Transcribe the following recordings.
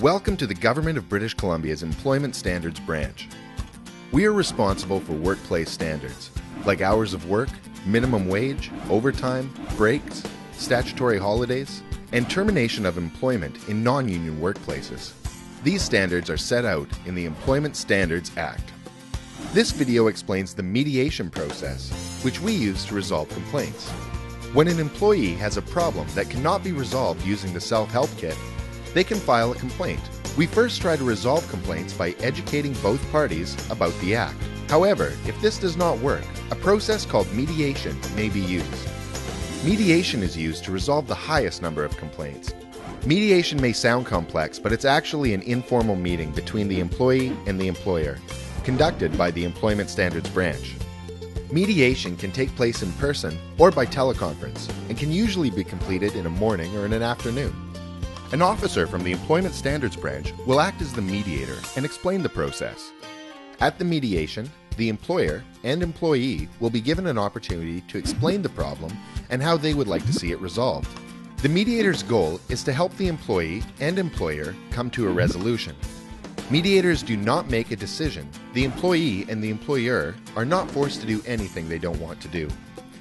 Welcome to the Government of British Columbia's Employment Standards Branch. We are responsible for workplace standards, like hours of work, minimum wage, overtime, breaks, statutory holidays, and termination of employment in non-union workplaces. These standards are set out in the Employment Standards Act. This video explains the mediation process, which we use to resolve complaints. When an employee has a problem that cannot be resolved using the self-help kit, they can file a complaint. We first try to resolve complaints by educating both parties about the Act. However, if this does not work, a process called mediation may be used. Mediation is used to resolve the highest number of complaints. Mediation may sound complex, but it's actually an informal meeting between the employee and the employer, conducted by the Employment Standards Branch. Mediation can take place in person or by teleconference, and can usually be completed in a morning or in an afternoon. An officer from the Employment Standards Branch will act as the mediator and explain the process. At the mediation, the employer and employee will be given an opportunity to explain the problem and how they would like to see it resolved. The mediator's goal is to help the employee and employer come to a resolution. Mediators do not make a decision. The employee and the employer are not forced to do anything they don't want to do.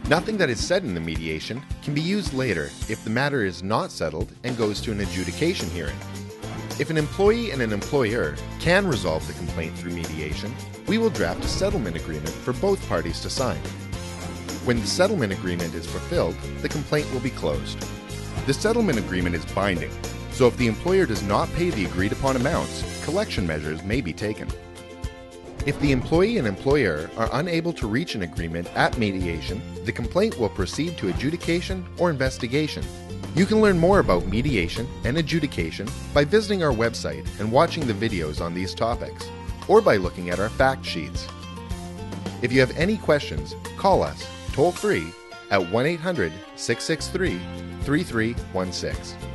Nothing that is said in the mediation can be used later if the matter is not settled and goes to an adjudication hearing. If an employee and an employer can resolve the complaint through mediation, we will draft a settlement agreement for both parties to sign. When the settlement agreement is fulfilled, the complaint will be closed. The settlement agreement is binding, so if the employer does not pay the agreed upon amounts, collection measures may be taken. If the employee and employer are unable to reach an agreement at mediation, the complaint will proceed to adjudication or investigation. You can learn more about mediation and adjudication by visiting our website and watching the videos on these topics, or by looking at our fact sheets. If you have any questions, call us toll-free at 1-800-663-3316.